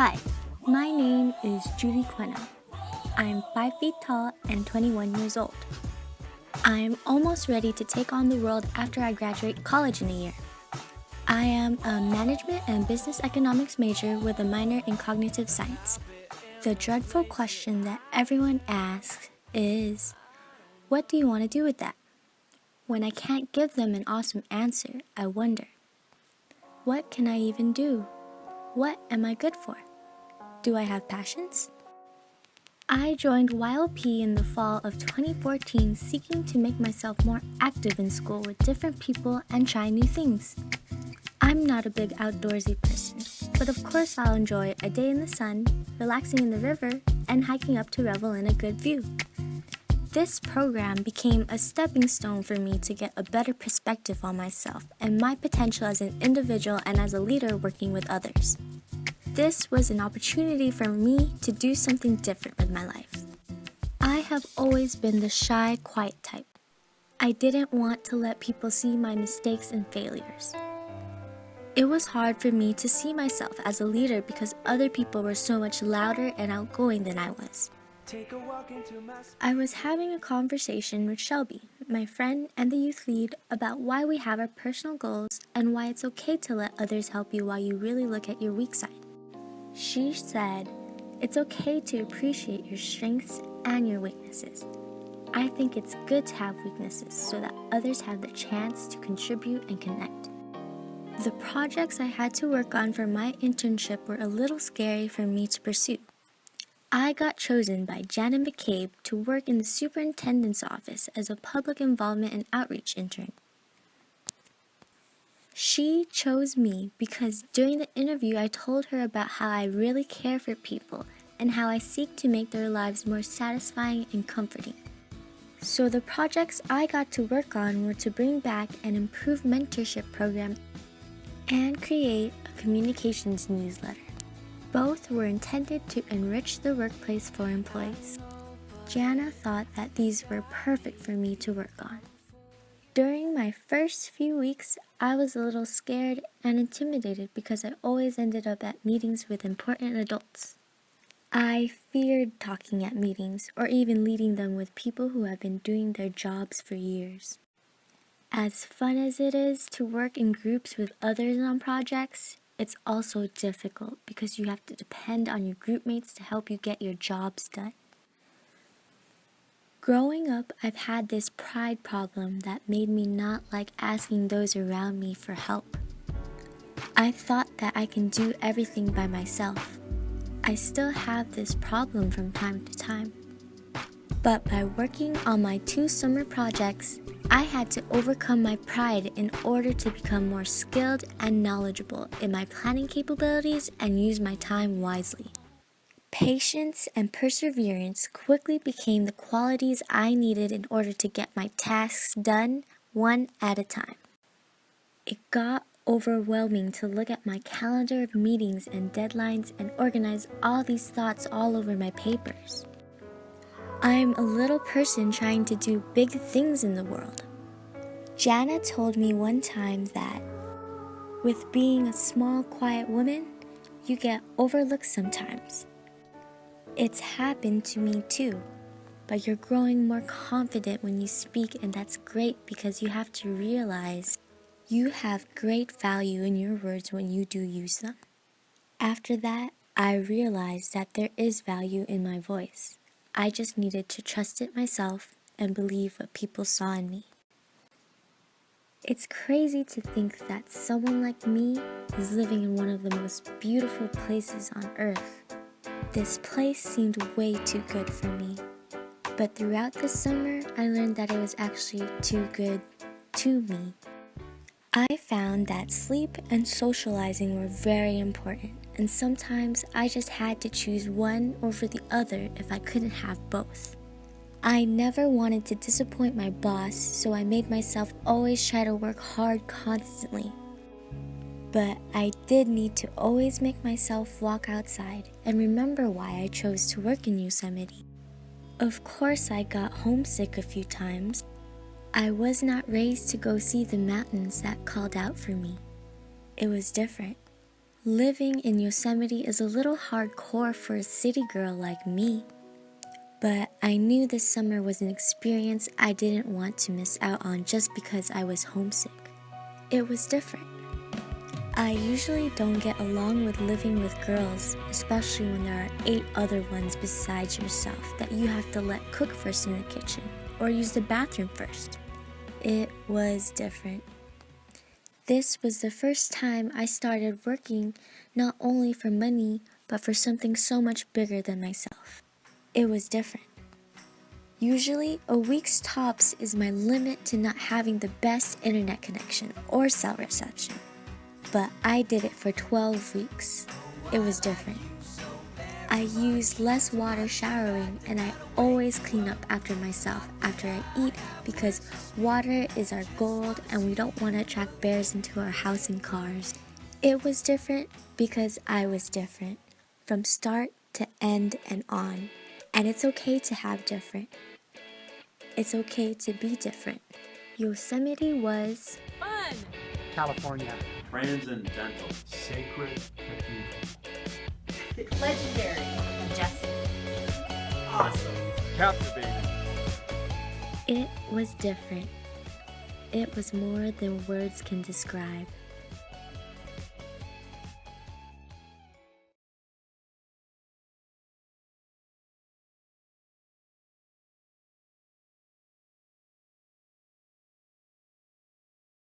Hi, my name is Julie Quenna. I'm 5 feet tall and 21 years old. I'm almost ready to take on the world after I graduate college in a year. I am a management and business economics major with a minor in cognitive science. The dreadful question that everyone asks is, what do you want to do with that? When I can't give them an awesome answer, I wonder, what can I even do? What am I good for? Do I have passions? I joined Ylpsi in the fall of 2014 seeking to make myself more active in school with different people and try new things. I'm not a big outdoorsy person, but of course I'll enjoy a day in the sun, relaxing in the river, and hiking up to revel in a good view. This program became a stepping stone for me to get a better perspective on myself and my potential as an individual and as a leader working with others. This was an opportunity for me to do something different with my life. I have always been the shy, quiet type. I didn't want to let people see my mistakes and failures. It was hard for me to see myself as a leader because other people were so much louder and outgoing than I was. I was having a conversation with Shelby, my friend and the youth lead, about why we have our personal goals and why it's okay to let others help you while you really look at your weak side. She said, it's okay to appreciate your strengths and your weaknesses. I think it's good to have weaknesses so that others have the chance to contribute and connect. The projects I had to work on for my internship were a little scary for me to pursue. I got chosen by Janet McCabe to work in the Superintendent's office as a public involvement and outreach intern. She chose me because during the interview I told her about how I really care for people and how I seek to make their lives more satisfying and comforting. So the projects I got to work on were to bring back an improved mentorship program and create a communications newsletter. Both were intended to enrich the workplace for employees. Jana thought that these were perfect for me to work on. During my first few weeks, I was a little scared and intimidated because I always ended up at meetings with important adults. I feared talking at meetings or even leading them with people who have been doing their jobs for years. As fun as it is to work in groups with others on projects, it's also difficult because you have to depend on your group mates to help you get your jobs done. Growing up, I've had this pride problem that made me not like asking those around me for help. I thought that I can do everything by myself. I still have this problem from time to time. But by working on my 2 summer projects, I had to overcome my pride in order to become more skilled and knowledgeable in my planning capabilities and use my time wisely. Patience and perseverance quickly became the qualities I needed in order to get my tasks done one at a time. It got overwhelming to look at my calendar of meetings and deadlines and organize all these thoughts all over my papers. I'm a little person trying to do big things in the world. Jana told me one time that with being a small, quiet woman, you get overlooked sometimes. It's happened to me too, but you're growing more confident when you speak, and that's great because you have to realize you have great value in your words when you do use them. After that, I realized that there is value in my voice. I just needed to trust it myself and believe what people saw in me. It's crazy to think that someone like me is living in one of the most beautiful places on earth. This place seemed way too good for me. But throughout the summer, I learned that it was actually too good to me. I found that sleep and socializing were very important, and sometimes I just had to choose one over the other if I couldn't have both. I never wanted to disappoint my boss, so I made myself always try to work hard constantly. But I did need to always make myself walk outside and remember why I chose to work in Yosemite. Of course, I got homesick a few times. I was not raised to go see the mountains that called out for me. It was different. Living in Yosemite is a little hardcore for a city girl like me. But I knew this summer was an experience I didn't want to miss out on just because I was homesick. It was different. I usually don't get along with living with girls, especially when there are 8 other ones besides yourself that you have to let cook first in the kitchen or use the bathroom first. It was different. This was the first time I started working not only for money, but for something so much bigger than myself. It was different. Usually, a week's tops is my limit to not having the best internet connection or cell reception. But I did it for 12 weeks. It was different. I used less water showering, and I always clean up after myself after I eat because water is our gold and we don't want to attract bears into our house and cars. It was different because I was different, from start to end and on. And it's okay to have different. It's okay to be different. Yosemite was fun. California. Transcendental. Sacred cathedral. Legendary. Majestic. Awesome. Captivating. It was different. It was more than words can describe.